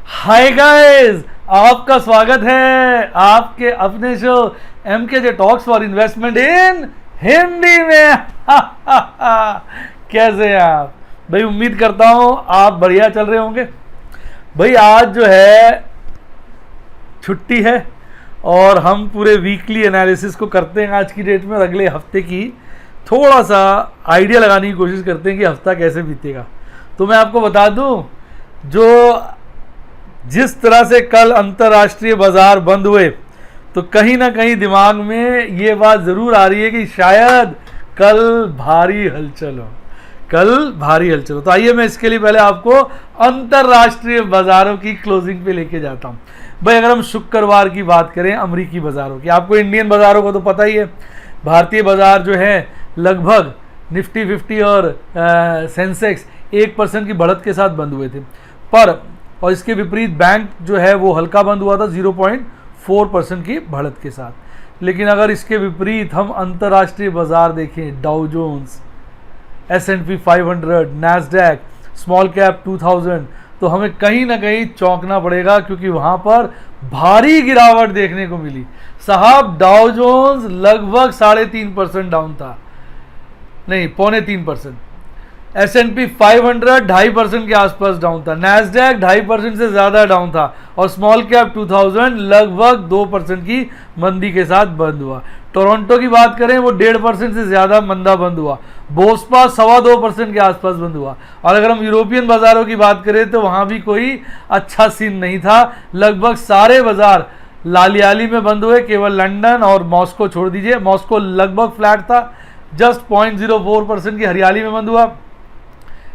Hi guys, आपका स्वागत है आपके अपने show MKJ talks for investment इन हिंदी में। कैसे हैं आप भाई? उम्मीद करता हूं आप बढ़िया चल रहे होंगे। भाई आज जो है छुट्टी है और हम पूरे वीकली एनालिसिस को करते हैं आज की डेट में, और अगले हफ्ते की थोड़ा सा आइडिया लगाने की कोशिश करते हैं कि हफ्ता कैसे बीतेगा। तो मैं आपको बता दूं, जो जिस तरह से कल अंतर्राष्ट्रीय बाजार बंद हुए, तो कहीं ना कहीं दिमाग में ये बात ज़रूर आ रही है कि शायद कल भारी हलचल हो। तो आइए मैं इसके लिए पहले आपको अंतर्राष्ट्रीय बाजारों की क्लोजिंग पे लेके जाता हूँ। भाई अगर हम शुक्रवार की बात करें अमेरिकी बाजारों की, आपको इंडियन बाजारों को तो पता ही है। भारतीय बाजार जो है लगभग निफ्टी 50 और सेंसेक्स 1% की बढ़त के साथ बंद हुए थे, और इसके विपरीत बैंक जो है वो हल्का बंद हुआ था 0.4% की बढ़त के साथ। लेकिन अगर इसके विपरीत हम अंतर्राष्ट्रीय बाजार देखें, Dow Jones, S&P 500, Nasdaq, small cap 2000, तो हमें कहीं ना कहीं चौंकना पड़ेगा, क्योंकि वहां पर भारी गिरावट देखने को मिली। साहब डाउ जोन्स लगभग 3.5% डाउन था, नहीं 2.25%। S&P 500 2.5% के आसपास डाउन था, नैस्डैक 2.5% से ज़्यादा डाउन था, और स्मॉल कैप 2000 लगभग 2% की मंदी के साथ बंद हुआ। टोरंटो की बात करें, वो 1.5% से ज़्यादा मंदा बंद हुआ। बोस्पा 2.25% के आसपास बंद हुआ। और अगर हम यूरोपियन बाज़ारों की बात करें तो वहाँ भी कोई अच्छा सीन नहीं था। लगभग सारे बाज़ार लालियाली में बंद हुए, केवल लंदन और मॉस्को छोड़ दीजिए। मॉस्को लगभग फ्लैट था, जस्ट 0.04% की हरियाली में बंद हुआ।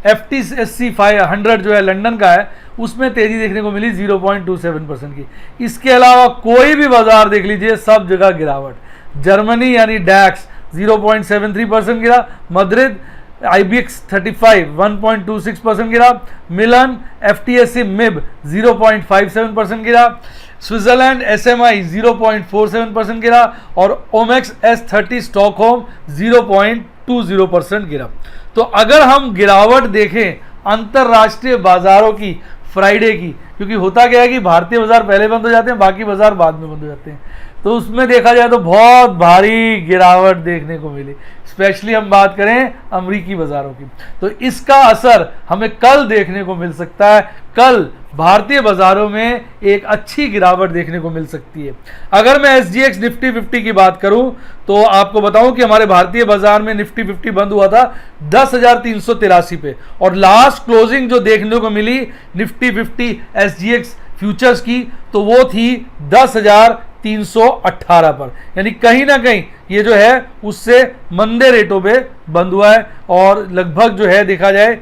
FTSE 500 जो है लंदन का है, उसमें तेजी देखने को मिली 0.27% की। इसके अलावा कोई भी बाजार देख लीजिए, सब जगह गिरावट। जर्मनी यानी डैक्स 0.73% गिरा, मद्रिद IBEX 35 1.26% गिरा, मिलन FTSE MIB 0.57% गिरा, स्विट्जरलैंड SMI 0.47% गिरा, और ओमेक्स S30 स्टॉकहोम 0.20% गिरा। तो अगर हम गिरावट देखें अंतर्राष्ट्रीय बाजारों की फ्राइडे की, क्योंकि होता क्या है कि भारतीय बाजार पहले बंद हो जाते हैं, बाकी बाजार बाद में बंद हो जाते हैं, तो उसमें देखा जाए तो बहुत भारी गिरावट देखने को मिली। स्पेशली हम बात करें अमेरिकी बाजारों की, तो इसका असर हमें कल देखने को मिल सकता है। कल भारतीय बाजारों में एक अच्छी गिरावट देखने को मिल सकती है। अगर मैं SGX निफ्टी 50 की बात करूं, तो आपको बताऊं कि हमारे भारतीय बाजार में निफ्टी 50 बंद हुआ था 10,383 पे, और लास्ट क्लोजिंग जो देखने को मिली निफ्टी 50 SGX फ्यूचर्स की, तो वो थी 10,318 पर। यानी कहीं ना कहीं ये जो है उससे मंदे रेटों पे बंद हुआ है, और लगभग जो है देखा जाए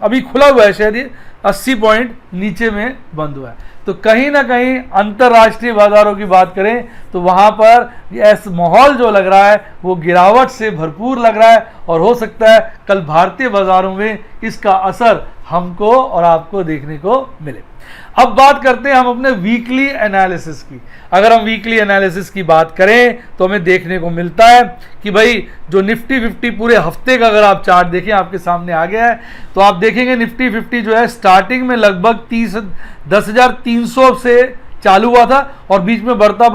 अभी खुला हुआ है शायद ये 80 पॉइंट नीचे में बंद हुआ है। तो कहीं ना कहीं अंतर्राष्ट्रीय बाजारों की बात करें तो वहां पर ऐसा माहौल जो लग रहा है वो गिरावट से भरपूर लग रहा है, और हो सकता है कल भारतीय बाजारों में इसका असर हमको और आपको देखने को मिले। अब बात करते हैं हम अपने वीकली एनालिसिस की। अगर हम वीकली एनालिसिस की बात करें तो हमें देखने को मिलता है कि भाई जो निफ्टी 50 पूरे हफ्ते का अगर आप चार्ट देखें, आपके सामने आ गया है, तो आप देखेंगे निफ्टी 50 जो है स्टार्टिंग में लगभग 10,300 से चालू हुआ था, और बीच में बढ़ता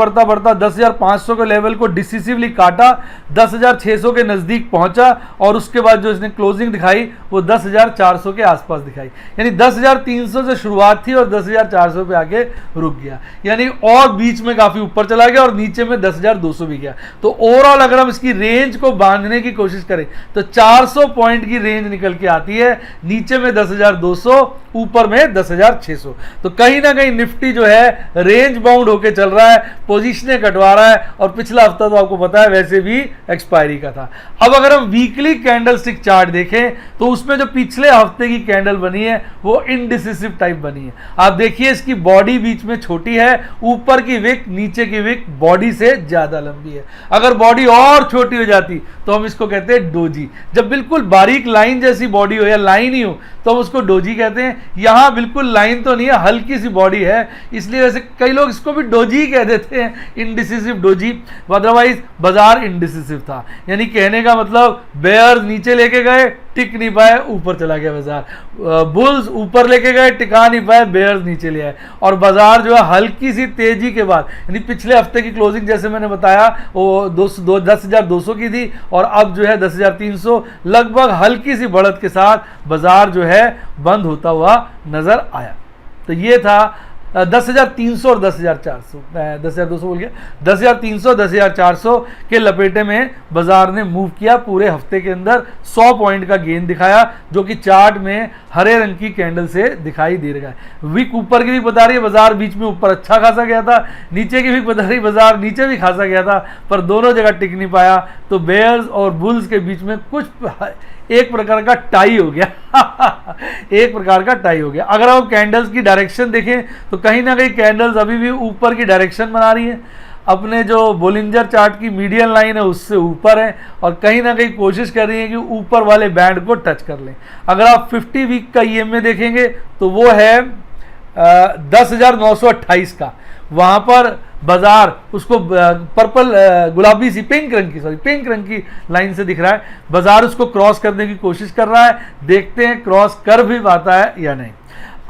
10,500 के लेवल को डिसिसिवली काटा, 10,600 के नज़दीक पहुंचा, और उसके बाद जो इसने क्लोजिंग दिखाई वो 10,400 के आसपास दिखाई। यानी 10,300 से शुरुआत थी और 10,400 पे आके रुक गया, यानी और बीच में काफ़ी ऊपर चला गया, और नीचे में 10,200 भी गया। तो ओवरऑल अगर हम इसकी रेंज को बांधने की कोशिश करें तो 400 पॉइंट की रेंज निकल के आती है, नीचे में 10,200, ऊपर में 10,600। तो कहीं ना कहीं निफ्टी जो है रेंज बाउंड होके चल रहा है, पोजीशनें कटवा रहा है, और पिछला हफ्ता तो आपको पता है वैसे भी एक्सपायरी का था। अब अगर हम वीकली कैंडलस्टिक चार्ट देखें तो उसमें जो पिछले हफ्ते की कैंडल बनी है वो इनडिसिसिव टाइप बनी है। आप देखिए इसकी बॉडी बीच में छोटी है, ऊपर की विक नीचे की विक बॉडी से ज्यादा लंबी है। अगर बॉडी और छोटी हो जाती तो हम इसको कहते हैं डोजी। जब बिल्कुल बारीक लाइन जैसी बॉडी हो या लाइन ही हो तो हम उसको डोजी कहते हैं। यहाँ बिल्कुल लाइन तो नहीं है, हल्की सी बॉडी है, इसलिए वैसे कई लोग इसको भी डोजी कह देते हैं, इंडिसिसिव डोजी, अदरवाइज बाजार इंडिसिसिव था। यानी कहने का मतलब बेयर्स नीचे लेके गए, टिक नहीं पाए, ऊपर चला गया बाजार, बुल्स ऊपर लेके गए, टिका नहीं पाए, बेयर्स नीचे ले आए। और बाजार जो है हल्की सी तेजी के बाद, यानी पिछले हफ्ते की क्लोजिंग जैसे मैंने बताया वो 10,200 की थी और अब जो है 10,300, लगभग हल्की सी बढ़त के साथ बाजार जो है बंद होता हुआ नजर आया। तो ये था 10,300 और 10,400, 10,200 बोल गया, 10,300 10,400 के लपेटे में बाजार ने मूव किया। पूरे हफ्ते के अंदर 100 पॉइंट का गेन दिखाया, जो कि चार्ट में हरे रंग की कैंडल से दिखाई दे रहा है। वीक ऊपर की भी बता रही है, बाजार बीच में ऊपर अच्छा खासा गया था, नीचे की भी बता रही बाजार नीचे भी खासा गया था, पर दोनों जगह टिक नहीं पाया। तो बेयर्स और बुल्स के बीच में कुछ एक प्रकार का टाई हो गया एक प्रकार का टाई हो गया। अगर आप कैंडल्स की डायरेक्शन देखें तो कहीं ना कहीं कैंडल्स अभी भी ऊपर की डायरेक्शन बना रही है, अपने जो बोलिंजर चार्ट की मीडियन लाइन है उससे ऊपर है, और कहीं ना कहीं कोशिश कर रही है कि ऊपर वाले बैंड को टच कर लें। अगर आप 50 वीक का ईएमए देखेंगे तो वो है 10,928 का, वहां पर बाजार उसको पर्पल गुलाबी सी पिंक रंग की लाइन से दिख रहा है, बाजार उसको क्रॉस करने की कोशिश कर रहा है, देखते हैं क्रॉस कर भी पाता है या नहीं।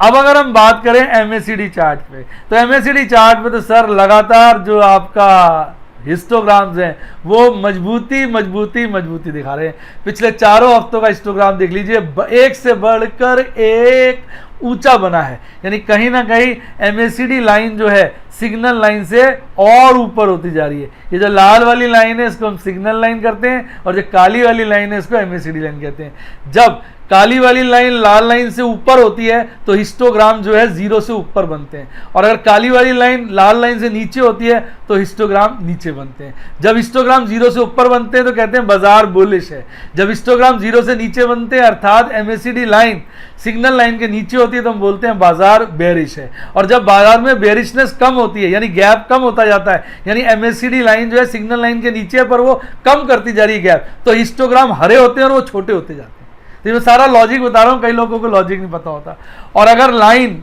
अब अगर हम बात करें एमएसीडी चार्ट पे, तो एमएसीडी चार्ट पे तो सर लगातार जो आपका हिस्टोग्राम्स हैं वो मजबूती दिखा रहे हैं। पिछले चारों हफ्तों का हिस्टोग्राम देख लीजिए, एक से बढ़कर एक ऊंचा बना है, यानी कहीं ना कहीं एमएसीडी लाइन जो है सिग्नल लाइन से और ऊपर होती जा रही है। ये जो लाल वाली लाइन है इसको हम सिग्नल लाइन करते हैं, और जो काली वाली लाइन है इसको एमएसीडी लाइन कहते हैं। जब काली वाली लाइन लाल लाइन से ऊपर होती है तो हिस्टोग्राम जो है 0 से ऊपर बनते हैं, और अगर काली वाली लाइन लाल लाइन से नीचे होती है तो हिस्टोग्राम नीचे बनते हैं। जब हिस्टोग्राम 0 से ऊपर बनते हैं तो कहते हैं बाजार बुलिश है, जब हिस्टोग्राम 0 से नीचे बनते हैं अर्थात एमएसीडी लाइन सिग्नल लाइन के नीचे होती है तो हम बोलते हैं बाजार बेरिश है। और जब बाजार में बेरिशनेस कम होती है, यानी गैप कम होता जाता है, यानी एमएसीडी लाइन जो है सिग्नल लाइन के नीचे पर वो कम करती जा रही है गैप, तो हिस्टोग्राम हरे होते हैं और वो छोटे होते जाते हैं। तो मैं सारा लॉजिक बता रहा हूं, कई लोगों को लॉजिक नहीं पता होता। और अगर लाइन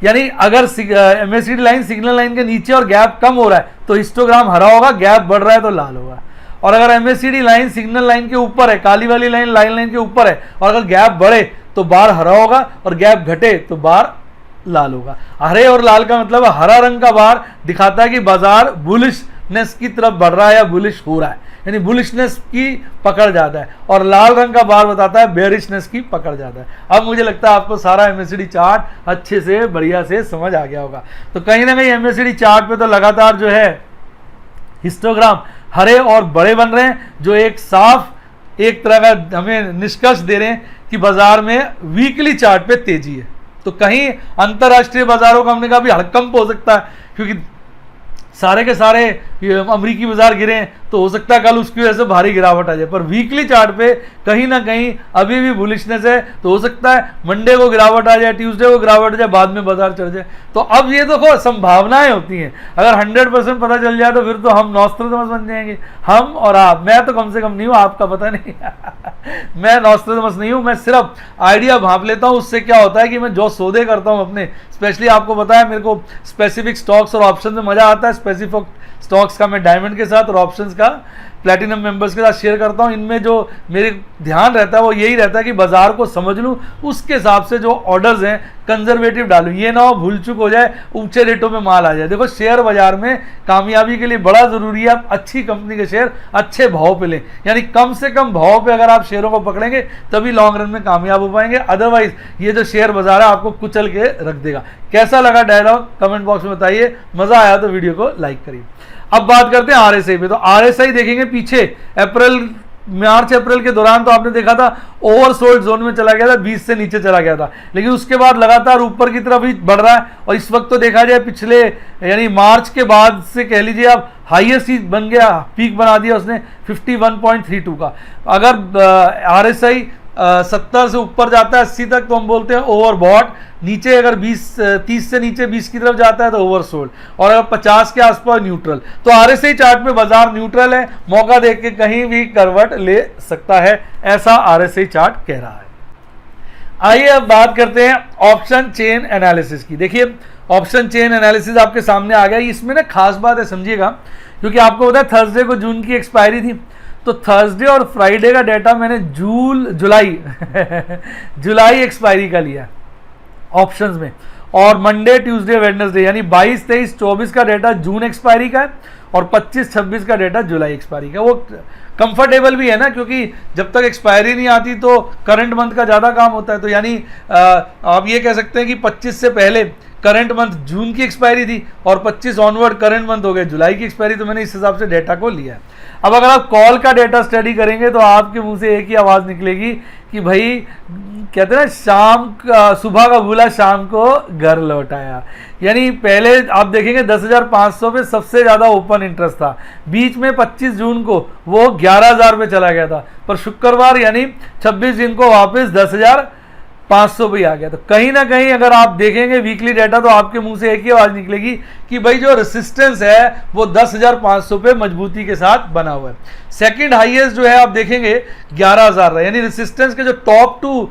यानी अगर एमएसीडी लाइन सिग्नल लाइन के नीचे और गैप कम हो रहा है तो हिस्टोग्राम हरा होगा, गैप बढ़ रहा है तो लाल होगा। और अगर एमएसीडी लाइन सिग्नल लाइन के ऊपर है, काली वाली लाइन लाइन के ऊपर है, और अगर गैप बढ़े तो बार हरा होगा और गैप घटे तो बार लाल होगा। हरे और लाल का मतलब हरा रंग का बार दिखाता है कि बाजार बुलिशनेस की तरफ बढ़ रहा है या बुलिश हो रहा है, यानी बुलिशनेस की पकड़ जाता है, और लाल रंग का बार बताता है बेरिशनेस की पकड़ जाता है। अब मुझे लगता है आपको सारा एमएसीडी चार्ट अच्छे से बढ़िया से समझ आ गया होगा। तो कहीं ना कहीं एमएसीडी चार्ट पे तो लगातार जो है हिस्टोग्राम हरे और बड़े बन रहे हैं, जो एक साफ एक तरह का हमें निष्कर्ष दे रहे हैं कि बाजार में वीकली चार्ट पे तेजी है। तो कहीं अंतरराष्ट्रीय बाजारों का हमने कहा भी हड़कंप हो सकता है, क्योंकि सारे के सारे अमेरिकी बाजार गिरे हैं तो हो सकता है कल उसकी वजह से भारी गिरावट आ जाए, पर वीकली चार्ट पे कहीं ना कहीं अभी भी बुलिशनेस है। तो हो सकता है मंडे को गिरावट आ जाए, ट्यूसडे को गिरावट आ जाए, बाद में बाजार चढ़ जाए। तो अब ये देखो संभावनाएं होती हैं, अगर 100% पता चल जाए तो फिर तो हम नॉस्ट्रेडमस बन जाएंगे, हम और आप। मैं तो कम से कम नहीं हूँ, आपका पता नहीं मैं नॉस्ट्रेडमस नहीं हूँ, मैं सिर्फ आइडिया भांप लेता हूँ। उससे क्या होता है कि मैं जो सौदे करता हूँ अपने, स्पेशली आपको पता है मेरे को स्पेसिफिक स्टॉक्स और ऑप्शन में मजा आता है। स्पेसिफिक स्टॉक्स का मैं डायमंड के साथ और ऑप्शंस का प्लैटिनम मेंबर्स के साथ शेयर करता हूं। इनमें जो मेरे ध्यान रहता है वो यही रहता है कि बाजार को समझ लूं, उसके हिसाब से जो ऑर्डर्स हैं कंजर्वेटिव डालूं, ये ना हो भूल चूक हो जाए, ऊंचे रेटों में माल आ जाए। देखो शेयर बाजार में कामयाबी के लिए बड़ा जरूरी है आप अच्छी कंपनी के शेयर अच्छे भाव पे लें, यानी कम से कम भाव पे अगर आप शेयरों को पकड़ेंगे तभी लॉन्ग रन में कामयाब हो पाएंगे। अदरवाइज ये जो शेयर बाजार है आपको कुचल के रख देगा। कैसा लगा डायलॉग कमेंट बॉक्स में बताइए, मजा आया तो वीडियो को लाइक करिए। अब बात करते हैं आरएसआई पे। तो आरएसआई देखेंगे पीछे मार्च अप्रैल के दौरान तो आपने देखा था ओवरसोल्ड जोन में चला गया था, 20 से नीचे चला गया था, लेकिन उसके बाद लगातार ऊपर की तरफ ही बढ़ रहा है। और इस वक्त तो देखा जाए पिछले यानी मार्च के बाद से कह लीजिए आप हाईएस्ट ही बन गया, पीक बना दिया उसने 51.32 का। अगर आरएसआई 70 से ऊपर जाता है 80 तक तो हम बोलते हैं ओवरबॉट, नीचे अगर 30 से नीचे 20 की तरफ जाता है तो ओवरसोल्ड, और अगर 50 के आसपास न्यूट्रल। तो आरएसआई चार्ट में बाजार न्यूट्रल है, मौका देख के कहीं भी करवट ले सकता है, ऐसा आरएसआई चार्ट कह रहा है। आइए अब बात करते हैं ऑप्शन चेन एनालिसिस की। देखिए ऑप्शन चेन एनालिसिस आपके सामने आ गया। इसमें ना खास बात है, समझिएगा, क्योंकि आपको पता है थर्सडे को जून की एक्सपायरी थी, तो थर्सडे और फ्राइडे का डाटा मैंने जुलाई जुलाई एक्सपायरी का लिया ऑप्शंस में, और मंडे ट्यूसडे वेडनेसडे यानी 22, 23, 24 का डाटा जून एक्सपायरी का है और 25, 26 का डाटा जुलाई एक्सपायरी का। वो कंफर्टेबल भी है ना, क्योंकि जब तक एक्सपायरी नहीं आती तो करंट मंथ का ज़्यादा काम होता है। तो यानी आप ये कह सकते हैं कि 25 से पहले करंट मंथ जून की एक्सपायरी थी और 25 ऑनवर्ड करंट मंथ हो गए जुलाई की एक्सपायरी, तो मैंने इस हिसाब से डेटा को लिया। अब अगर आप कॉल का डेटा स्टडी करेंगे तो आपके मुंह से एक ही आवाज़ निकलेगी कि भाई कहते हैं ना, सुबह का भूला शाम को घर लौट आया। यानी पहले आप देखेंगे 10,500 पे सबसे ज़्यादा ओपन इंटरेस्ट था, बीच में 25 जून को वो 11,000 पे चला गया था, पर शुक्रवार यानी 26 जून को वापस 10,500 पे आ गया। तो कहीं ना कहीं अगर आप देखेंगे वीकली डाटा तो आपके मुंह से एक ही आवाज़ निकलेगी कि भाई जो रेसिस्टेंस है वो 10,500 पे मजबूती के साथ बना हुआ है। सेकंड हाईएस्ट जो है आप देखेंगे 11,000 रहा, यानी रेसिस्टेंस के जो टॉप 2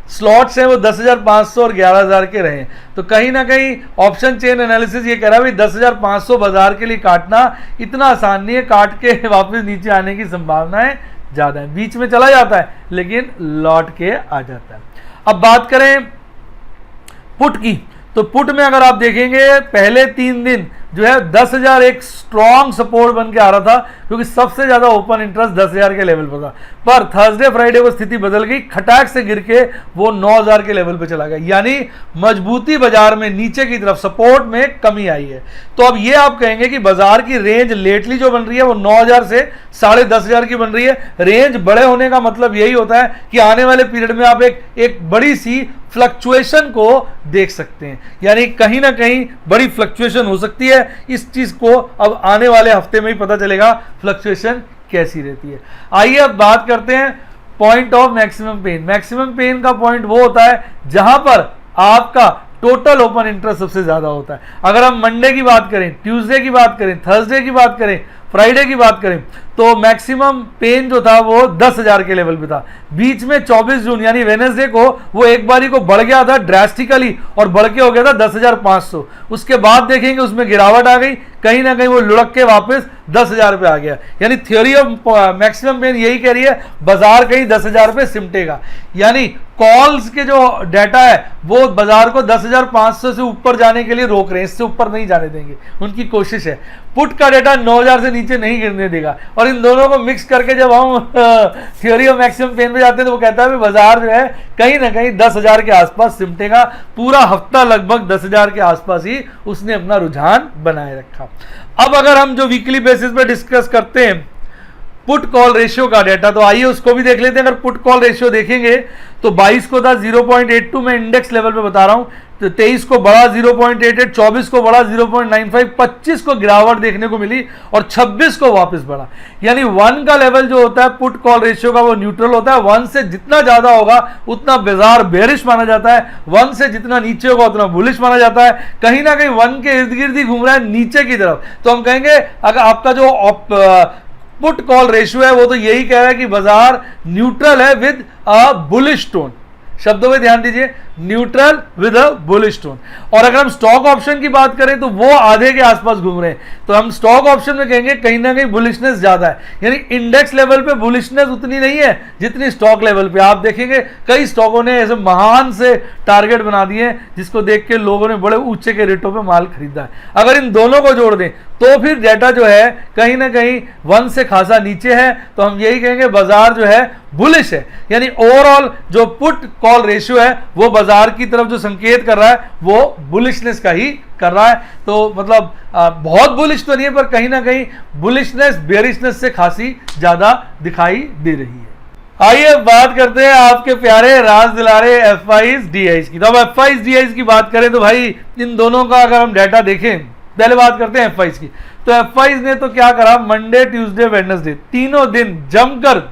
स्लॉट्स हैं वो 10,500 और 11,000 के रहे। तो कहीं ना कहीं ऑप्शन चेन एनालिसिस ये कह रहा है भाई 10,500 बाजार के लिए काटना इतना आसान नहीं है, काट के वापस नीचे आने की संभावनाएं ज़्यादा है। बीच में चला जाता है लेकिन लौट के आ जाता है। अब बात करें पुट की, तो पुट में अगर आप देखेंगे पहले 3 दिन जो है 10,000 एक स्ट्रॉन्ग सपोर्ट बन के आ रहा था, क्योंकि सबसे ज्यादा ओपन इंटरेस्ट 10,000 के लेवल पर था। पर थर्सडे फ्राइडे को स्थिति बदल गई, खटाक से गिर के वो 9,000 के लेवल पे चला गया, यानी मजबूती बाजार में नीचे की तरफ सपोर्ट में कमी आई है। तो अब ये आप कहेंगे कि बाजार की रेंज लेटली जो बन रही है वो 9,000 से 10,500 की बन रही है। रेंज बड़े होने का मतलब यही होता है कि आने वाले पीरियड में आप एक बड़ी सी फ्लक्चुएशन को देख सकते हैं, यानी कहीं ना कहीं बड़ी फ्लक्चुएशन हो सकती है। इस चीज को अब आने वाले हफ्ते में ही पता चलेगा फ्लक्चुएशन कैसी रहती है। आइए अब बात करते हैं point of maximum pain. Maximum pain का पॉइंट वो होता है जहां पर आपका टोटल ओपन इंटरेस्ट सबसे ज्यादा होता है। अगर हम मंडे की बात करें, ट्यूसडे की बात करें, थर्सडे की बात करें, फ्राइडे की बात करें, तो मैक्सिमम पेन जो था वो 10,000 के लेवल पे था। बीच में 24 जून यानी वेडनेसडे को वो एक बारी को बढ़ गया था ड्रास्टिकली और बढ़ के हो गया था 10,500। उसके बाद देखेंगे उसमें गिरावट आ गई, कहीं ना कहीं वो लुढ़क के वापस 10,000 पे आ गया। यानी थ्योरी ऑफ मैक्सिमम पेन यही कह रही है बाजार कहीं 10,000 पे सिमटेगा, यानी कॉल्स के जो डाटा है वो बाजार को 10,500 से ऊपर जाने के लिए रोक रहे हैं, इससे ऊपर नहीं जाने देंगे, उनकी कोशिश है। पुट का डाटा 9,000 से नीचे नहीं गिरने देगा। और इन दोनों को मिक्स करके जब हम थ्योरी ऑफ मैक्सिमम पेन पे जाते हैं तो वो कहता है बाजार जो है कहीं ना कहीं 10,000 के आसपास सिमटेगा। पूरा हफ्ता लगभग 10,000 के आसपास ही उसने अपना रुझान बनाए रखा। अब अगर हम जो वीकली बेसिस पे डिस्कस करते हैं पुट कॉल रेशियो का डाटा, तो आइए उसको भी देख लेते हैं। अगर पुट कॉल रेशियो देखेंगे तो 22 को था 0.82, मैं इंडेक्स लेवल पे बता रहा हूं, तो 23 को बढ़ा 0.88, 24 को बढ़ा 0.95, 25 को गिरावट देखने को मिली और 26 को वापस बढ़ा। यानी 1 का लेवल जो होता है पुट कॉल रेशियो का वो न्यूट्रल होता है। 1 से जितना ज्यादा होगा उतना बाजार बेरिश माना जाता है, 1 से जितना नीचे होगा उतना बुलिश माना जाता है। कहीं ना कहीं 1 के इर्द गिर्द ही घूम रहा है नीचे की तरफ, तो हम कहेंगे अगर आपका जो पुट कॉल रेशियो है वो तो यही कह रहा है कि बाजार न्यूट्रल है विद अ बुलिश टोन। शब्दों में ध्यान दीजिए, neutral with a bullish tone. और अगर हम स्टॉक ऑप्शन की बात करें तो वो आधे के आसपास घूम रहे हैं, तो हम स्टॉक ऑप्शन में कहेंगे कहीं ना कहीं बुलिशनेस ज्यादा है। यानी इंडेक्स लेवल पे बुलिशनेस उतनी नहीं है जितनी स्टॉक लेवल पे। आप देखेंगे कई स्टॉकों ने ऐसे महान से टारगेट बना दिए जिसको देख के लोगों ने बड़े ऊंचे के रेटों पे माल खरीदा है। अगर इन दोनों को जोड़ दें तो फिर डेटा जो है कहीं ना कहीं 1 से खासा नीचे है, तो हम यही कहेंगे बाजार जो है बुलिश है। यानी ओवरऑल जो पुट कॉल रेशियो है वो बाजार की तरफ जो संकेत कर रहा है वो बुलिशनेस का ही कर रहा है। तो मतलब बहुत बुलिश तो नहीं है, पर कहीं ना कहीं बुलिशनेस बेरिशनेस से खासी ज्यादा दिखाई दे रही है। आइए बात करते हैं आपके प्यारे राज दिलारे FIs DIs की। तो अब FIs DIs की बात करें तो भाई इन दोनों का अगर हम डाटा देखें, पहले बात करते हैं FIs की। तो FIs ने तो क्या करा, मंडे ट्यूसडे वेडनेसडे तीनों दिन जमकर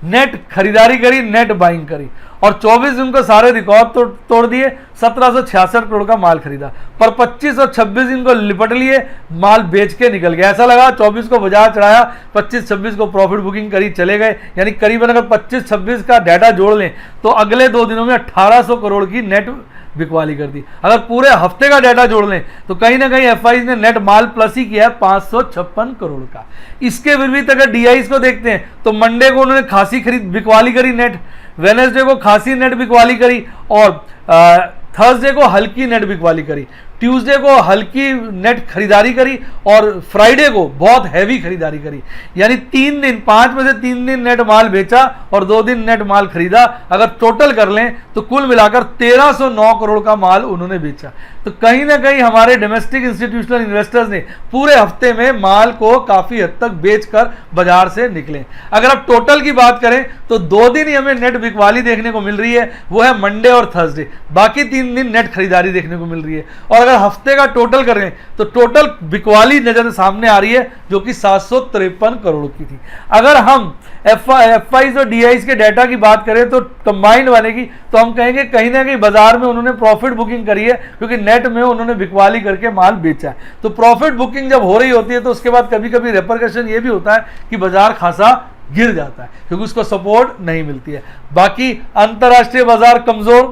नेट खरीदारी करी, नेट बाइंग करी और 24 दिन को सारे रिकॉर्ड तोड़ दिए। 1766 करोड़ का माल खरीदा, पर 25 और 26 दिन को लिपट लिए, माल बेच के निकल गया। ऐसा लगा 24 को बाजार चढ़ाया, 25-26 को प्रॉफिट बुकिंग करी, चले गए। यानी करीबन अगर 25-26 का डाटा जोड़ लें तो अगले 2 दिनों में 1800 करोड़ की नेट बिकवाली कर दी। अगर पूरे हफ्ते का डाटा जोड़ लें तो कहीं ना कहीं एफआई ने नेट माल प्लस ही किया है 556 करोड़ का। इसके विपरीत अगर डीआईज को देखते हैं तो मंडे को उन्होंने खासी बिकवाली करी नेट, वेनेसडे को खासी नेट बिकवाली करी और थर्सडे को हल्की नेट बिकवाली करी, ट्यूसडे को हल्की नेट खरीदारी करी और फ्राइडे को बहुत हैवी खरीदारी करी। यानी 3 दिन, 5 में से 3 दिन नेट माल बेचा और 2 दिन नेट माल खरीदा। अगर टोटल कर लें तो कुल मिलाकर 1309 करोड़ का माल उन्होंने बेचा। तो कहीं ना कहीं हमारे डोमेस्टिक इंस्टीट्यूशनल इन्वेस्टर्स ने पूरे हफ्ते में माल को काफी हद तक बेचकर बाजार से निकले। अगर आप टोटल की बात करें तो 2 दिन ही हमें नेट बिकवाली देखने को मिल रही है, वो है मंडे और थर्सडे। बाकी 3 दिन नेट खरीदारी देखने को मिल रही है। और अगर हफ्ते का टोटल करें तो टोटल बिकवाली नजर सामने आ रही है जो कि 753 करोड़ की थी। अगर हम एफआईज और डीआईज के डाटा की बात करें तो कंबाइंड बनेगी तो हम कहेंगे कहीं ना कहीं बाजार में उन्होंने प्रॉफिट बुकिंग करी है क्योंकि नेट में उन्होंने बिकवाली करके माल बेचा है। तो प्रॉफिट बुकिंग जब हो रही होती है तो उसके बाद कभी कभी रेपरकशन ये भी होता है कि बाजार खासा गिर जाता है क्योंकि उसको सपोर्ट नहीं मिलती है। बाकी अंतरराष्ट्रीय बाजार कमजोर,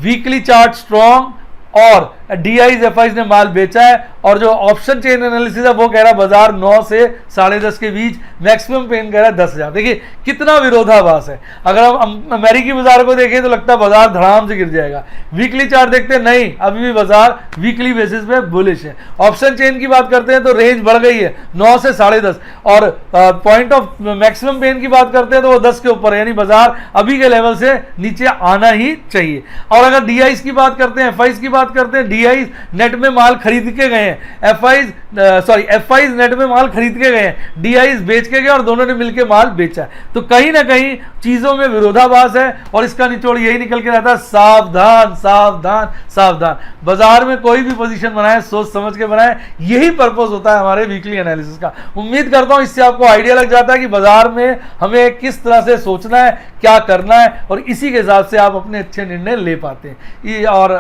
वीकली चार्ट स्ट्रॉन्ग और डीआईज एफआईज ने माल बेचा है। और जो ऑप्शन चेन एनालिसिस है वो कह रहा है बाजार 9 से 10:30 के बीच, मैक्सिमम पेन कह रहा है 10,000। देखिए कितना विरोधाभास है। अगर हम अमेरिकी बाजार को देखें तो लगता है बाजार धड़ाम से गिर जाएगा, वीकली चार्ट देखते हैं नहीं, अभी भी बाजार वीकली बेसिस पे बुलिश है। ऑप्शन चेन की बात करते हैं तो रेंज बढ़ गई है 9 से 10:30 और पॉइंट ऑफ मैक्सिमम पेन की बात करते हैं तो वो 10 के ऊपर है, यानी बाजार अभी के लेवल से नीचे आना ही चाहिए। और अगर डीआईज की बात करते हैं, एफआईज की बात करते हैं, डीआईज नेट में माल खरीद के गए हैं, एफआईज नेट में माल खरीद के गए हैं, डीआईज बेच के गए और दोनों ने मिलकर माल बेचा है। तो कहीं ना कहीं चीजों में विरोधाभास है और इसका निचोड़ यही निकल के रहता है सावधान सावधान सावधान। बाजार में कोई भी पोजीशन बनाए सोच समझ के बनाए, यही पर्पस होता है हमारे वीकली एनालिसिस का। उम्मीद करता हूं इससे आपको आइडिया लग जाता है कि बाजार में हमें किस तरह से सोचना है, क्या करना है और इसी के हिसाब से आप अपने अच्छे निर्णय ले पाते हैं। और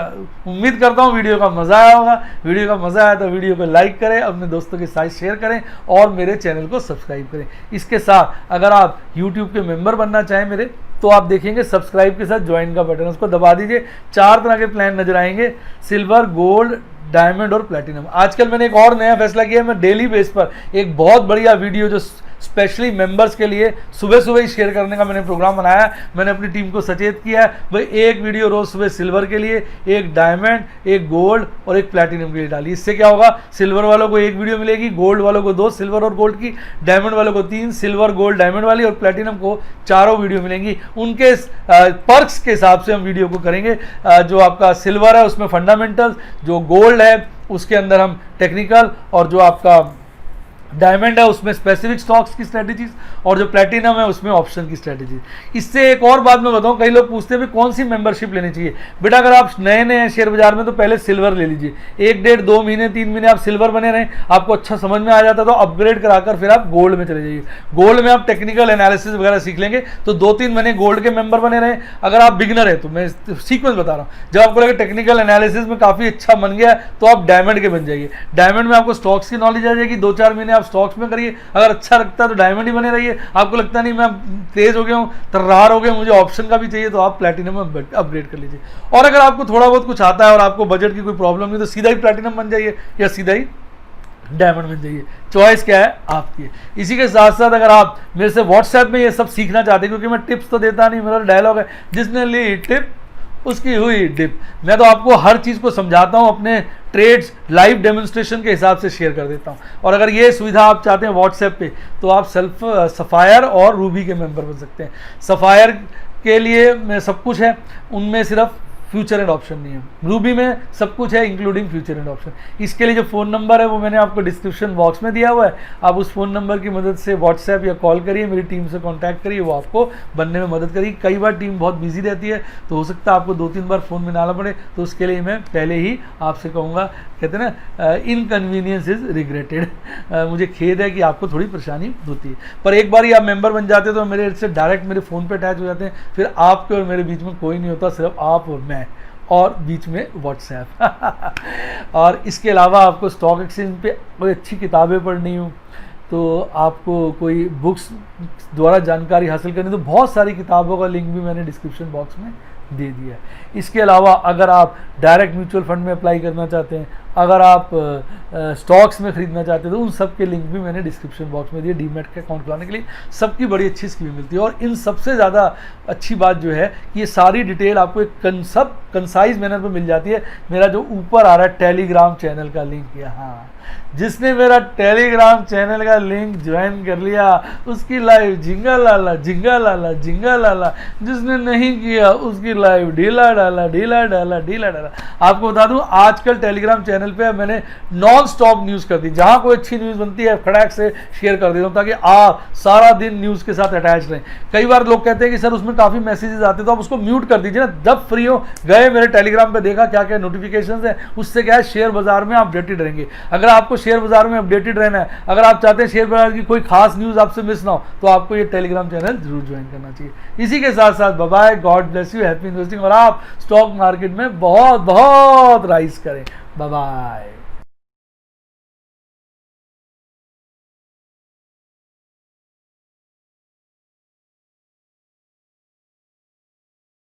उम्मीद करता हूं वीडियो का मजा आया होगा। वीडियो का मजा आया तो वीडियो को लाइक करें, अपने दोस्तों के साथ शेयर करें और मेरे चैनल को सब्सक्राइब करें। इसके साथ अगर आप YouTube के मेंबर बनना चाहें मेरे, तो आप देखेंगे सब्सक्राइब के साथ ज्वाइन का बटन, उसको दबा दीजिए। 4 तरह के प्लान नजर आएंगे, सिल्वर, गोल्ड, डायमंड और प्लैटिनम। आजकल मैंने एक और नया फैसला किया है, मैं डेली बेस पर एक बहुत बढ़िया वीडियो जो स्पेशली मेंबर्स के लिए सुबह सुबह ही शेयर करने का मैंने प्रोग्राम बनाया है। मैंने अपनी टीम को सचेत किया है भाई, एक वीडियो रोज सुबह सिल्वर के लिए, एक डायमंड, एक गोल्ड और एक प्लैटिनम के लिए डालिए। इससे क्या होगा, सिल्वर वालों को 1 वीडियो मिलेगी, गोल्ड वालों को 2 सिल्वर और गोल्ड की, डायमंड वालों को 3 सिल्वर गोल्ड डायमंड वाली और प्लैटिनम को 4 वीडियो मिलेंगी। उनके पर्क्स के हिसाब से हम वीडियो को करेंगे। जो आपका सिल्वर है उसमें फंडामेंटल्स, जो गोल्ड है उसके अंदर हम टेक्निकल, और जो आपका डायमंड है उसमें स्पेसिफिक स्टॉक्स की स्ट्रेटेजीज, और जो प्लैटिनम है उसमें ऑप्शन की स्ट्रेटेजी। इससे एक और बात मैं बताऊं, कई लोग पूछते हैं कौन सी मेंबरशिप लेनी चाहिए। बेटा अगर आप नए नए हैं शेयर बाजार में तो पहले सिल्वर ले लीजिए, 1 डेढ़ 2 महीने 3 महीने आप सिल्वर बने रहें, आपको अच्छा समझ में आ जाता तो अपग्रेड कराकर फिर आप गोल्ड में चले जाइए। गोल्ड में आप टेक्निकल एनालिसिस वगैरह सीख लेंगे तो 2-3 महीने गोल्ड के मेंबर बने रहें। अगर आप बिगनर है तो मैं सीक्वेंस बता रहा हूँ, जब आपको लगे टेक्निकल एनालिसिस में काफी अच्छा बन गया तो आप डायमंड के बन जाइए। डायमंड में आपको स्टॉक्स की नॉलेज आ जाएगी, 2-4 महीने आप स्टॉक्स में करिए, अगर अच्छा लगता है तो डायमंड ही बने रहिए। आपको लगता नहीं मैं तेज हो गया हूं, तर्रार हो गया, मुझे ऑप्शन का भी चाहिए, तो आप प्लैटिनम में अपग्रेड कर लीजिए। और अगर आपको थोड़ा बहुत कुछ आता है और आपको बजट की कोई प्रॉब्लम नहीं तो सीधा ही प्लैटिनम बन जाइए या सीधा ही डायमंड बन जाइए। चॉइस क्या है आपकी है। इसी के साथ साथ अगर आप मेरे से व्हाट्सएप में ये सब सीखना चाहते हैं, क्योंकि मैं टिप्स तो देता नहीं, मेरा डायलॉग है जिसने ली टिप उसकी हुई डिप। मैं तो आपको हर चीज़ को समझाता हूँ, अपने ट्रेड्स लाइव डेमोन्स्ट्रेशन के हिसाब से शेयर कर देता हूँ। और अगर ये सुविधा आप चाहते हैं व्हाट्सएप पे तो आप सफ़ायर और रूबी के मेंबर बन सकते हैं। सफ़ायर के लिए में सब कुछ है, उनमें सिर्फ फ्यूचर एंड ऑप्शन नहीं है। रूबी में सब कुछ है इंक्लूडिंग फ्यूचर एंड ऑप्शन। इसके लिए जो फ़ोन नंबर है वो मैंने आपको डिस्क्रिप्शन बॉक्स में दिया हुआ है, आप उस फ़ोन नंबर की मदद से व्हाट्सएप या कॉल करिए, मेरी टीम से कांटेक्ट करिए, वो आपको बनने में मदद करेगी। कई बार टीम बहुत बिजी रहती है तो हो सकता है आपको 2-3 बार फ़ोन मिलाना पड़े, तो उसके लिए मैं पहले ही आपसे कहूँगा, कहते हैं ना इनकन्वीनियंस इज़ रिग्रेटेड, मुझे खेद है कि आपको थोड़ी परेशानी होती है। पर एक बार ही आप मेंबर बन जाते हैं तो मेरे से डायरेक्ट मेरे फ़ोन पे अटैच हो जाते हैं, फिर आपके और मेरे बीच में कोई नहीं होता, सिर्फ आप और मैं, और बीच में व्हाट्सएप। और इसके अलावा आपको स्टॉक एक्सचेंज पे कोई अच्छी किताबें पढ़नी हो, तो आपको कोई बुक्स द्वारा जानकारी हासिल करनी, तो बहुत सारी किताबों का लिंक भी मैंने डिस्क्रिप्शन बॉक्स में दे दिया है। इसके अलावा अगर आप डायरेक्ट म्यूचुअल फंड में अप्लाई करना चाहते हैं, अगर आप स्टॉक्स में खरीदना चाहते हैं, तो उन सब के लिंक भी मैंने डिस्क्रिप्शन बॉक्स में दिए। डीमैट का अकाउंट खुलाने के लिए सबकी बड़ी अच्छी स्कीम मिलती है, और इन सबसे ज़्यादा अच्छी बात जो है कि ये सारी डिटेल आपको एक सब कंसाइज मैनर में मिल जाती है। मेरा जो ऊपर आ रहा है टेलीग्राम चैनल का लिंक, यहाँ जिसने मेरा टेलीग्राम चैनल का लिंक ज्वाइन कर लिया उसकी लाइव झिंगा लाला झिंगा लाला झिंगा लाला, जिसने नहीं किया उसकी लाइव ढीला डाला ढीला डाला ढीला डाला। आपको बता दूं आजकल टेलीग्राम चैनल पे मैंने नॉन स्टॉप न्यूज़ कर दी, जहां कोई अच्छी न्यूज़ बनती है खड़ाक से शेयर कर देता हूँ, ताकि आप सारा दिन न्यूज़ के साथ अटैच रहें। कई बार लोग कहते हैं कि सर उसमें काफ़ी मैसेजेस आते हैं, तो आप उसको म्यूट कर दीजिए ना। जब फ्री हो गए मेरे टेलीग्राम पे, देखा क्या क्या नोटिफिकेशन है, उससे क्या है शेयर बाजार में आप अपडेटेड रहेंगे। अगर आपको शेयर बाजार में अपडेटेड रहना है, अगर आप चाहते हैं शेयर बाजार की कोई खास न्यूज़ आपसे मिस ना हो, तो आपको ये टेलीग्राम चैनल जरूर ज्वाइन करना चाहिए। इसी के साथ साथ bye bye, god bless you, happy investing, और आप स्टॉक मार्केट में बहुत बहुत राइज करें। Bye bye.